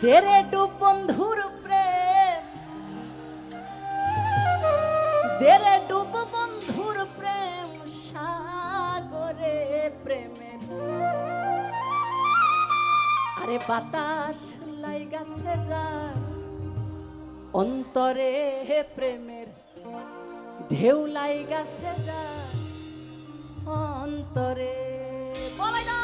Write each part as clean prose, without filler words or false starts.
তেরে ডুব বন্ধুর প্রেম, তেরে ডুব বন্ধুর প্রেম সাগরে প্রেমের। আরে বাতাস লাইগাছে যার অন্তরে প্রেমের, ঢেউ লাইগাছে যার অন্তরে। বলাই না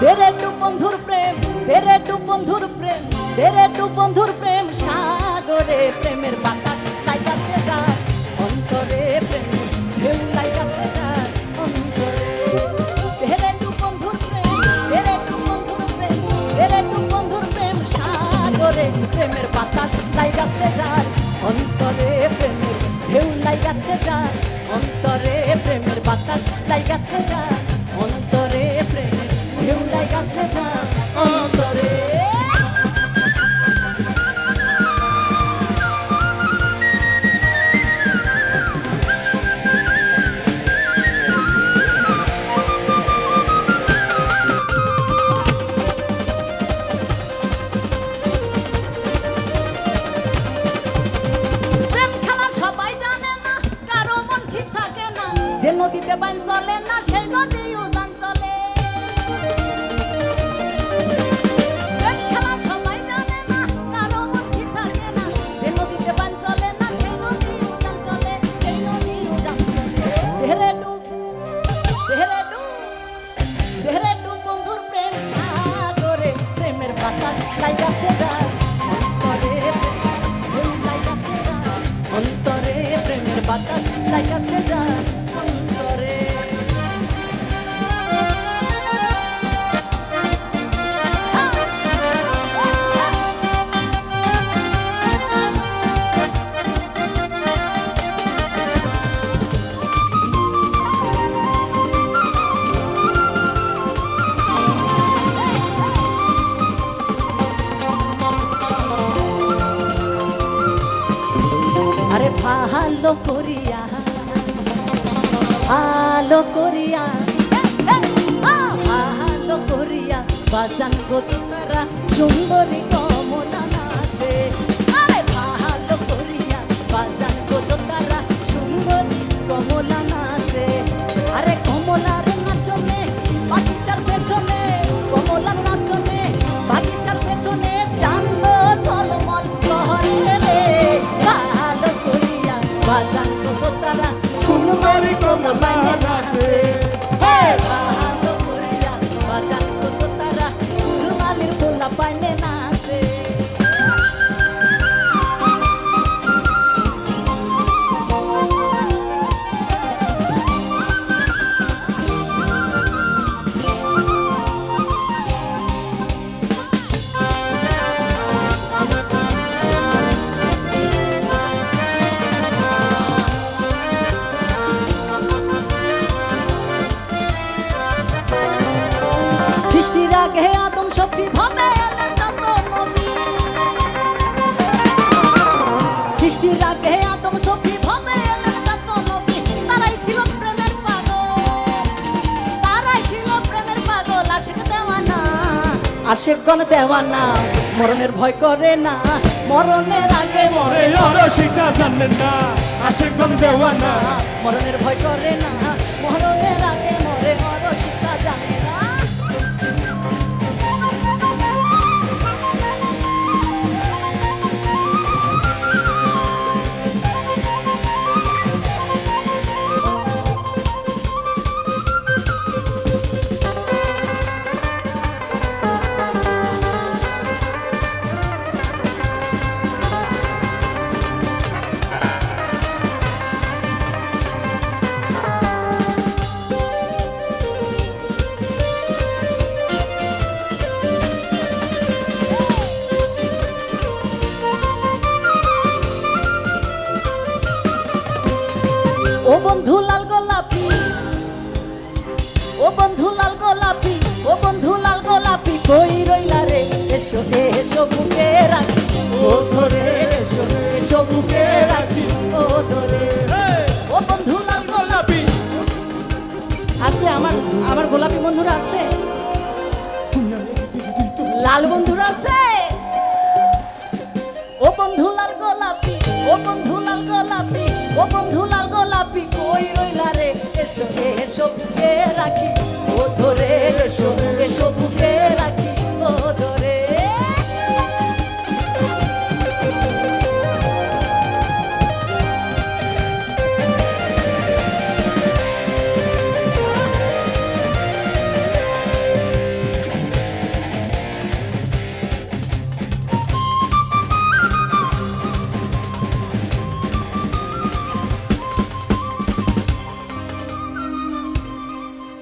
তেরে ডুব বন্ধুর প্রেম, তেরে ডুব বন্ধুর প্রেম, তেরে ডুব বন্ধুর প্রেম সাগরে প্রেমের বাতাস লাইগাছে যার অন্তরে প্রেমের, ঢেউ লাইগাছে যার অন্তরে। তেরে ডুব বন্ধুর প্রেম, তেরে ডুব বন্ধুর প্রেম, তেরে ডুব বন্ধুর প্রেম সাগরে প্রেমের বাতাস লাইগাছে যার অন্তরে প্রেমের, ঢেউ লাইগাছে যার অন্তরে প্রেমের বাতাস লাইগাছে যার অন্তরে প্রেমের, ঢেউ লাইগাছে যার অন্তরে। প্রেম খেলা সবাই জানে না, কারো মন ঠিক থাকে না, যে নদীতে বাইন চলে না সেই নদী উজান চলে। প্রেম খেলা সবাই জানে না, কারো মন ঠিক থাকে না, যে নদীতে বাইন চলে না সেই নদী উজান চলে, সেই নদী উজান চলে। ধেরে ডুব, ধেরে ডুব, ধেরে ডুব বন্ধুর প্রেম সাগরে প্রেমের বাতাস লাইগাছে যার অন্তরে, ঢেউ লাইগাছে যার অন্তরে, প্রেমের বাতাস লাইগাছে যার অন্তরে। আরে ভালো করিয়া, ভালো করিয়া, ভালো করিয়া বাজান গো তারা সুন্দরী কমলা নাচে। আরে ভালো করিয়া বাজান গো তারা সুন্দরী কমলা নাচে। আরে কমলার নাচনে বাগিচার পেছনে, কমলার নাচনে বাগিচার পেছনে চান্দ ঝলমল করে রে। ভালো করিয়া বাজান গো তারা সুন্দরী কমলা নাচে। ভালো করিয়া বাজান গো তারা সুরমালির গোলা পাইনে নাচে। সৃষ্টির আগে আদম শক্তি ভাবে এলেন যত নবী, সৃষ্টির আগে আদম শক্তি ভাবে এলেন যত নবী। তারাই ছিল প্রেমের পাগল, তারাই ছিল প্রেমের পাগল। আশিক দেওয়ানা, আশিকগণ দেওয়ানা, মরণের ভয় করে না, মরণের আগে মরে শিক্ষা জানেন না, আশিকগণ দেওয়ানা, মরণের ভয় করে না, মরণের আগে মরে শিক্ষা জানে না। লাল বন্ধুরা আছে? ও বন্ধু লাল গোলাপি, ও বন্ধু লাল গোলাপি, ও বন্ধু লাল গোলাপি কই রইলা রে? এসো এসো বুকে রাখি, ও ধরে এসো এসো বুকে রাখি, ও ধরে।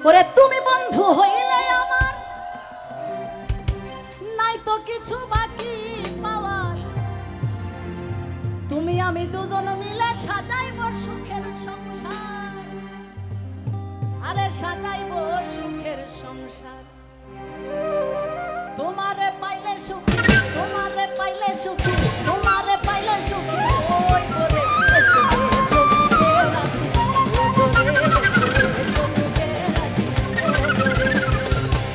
ওরে তুমি বন্ধু হইলে আমার নাই তো কিছু বাকি পাওয়ার, তুমি আমি দুজন মিলে সাজাইব সুখের সংসার, আরে সাজাইব সুখের সংসার। তোমারে পাইলে সুখী, তোমারে পাইলে সুখী, তোমারে পাইলে সুখী ওই করে এসো এসো বুকে রাখি, ও ধরে এসো এসো বুকে রাখি, ও ধরে।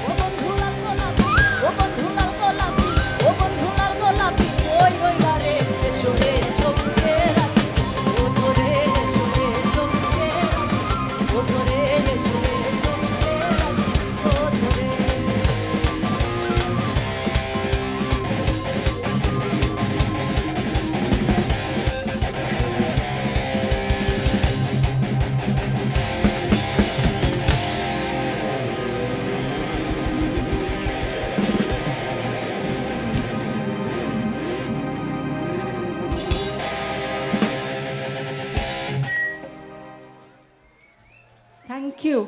ও বন্ধু লাল গোলাপি, ও বন্ধু লাল গোলাপি, ও বন্ধু লাল গোলাপি ওই রইলা রে? এসো এসো বুকে রাখি, ও ধরে এসো এসো বুকে রাখি, ও ধরে এসো এসো বুকে রাখি, ও ধরে। Thank you.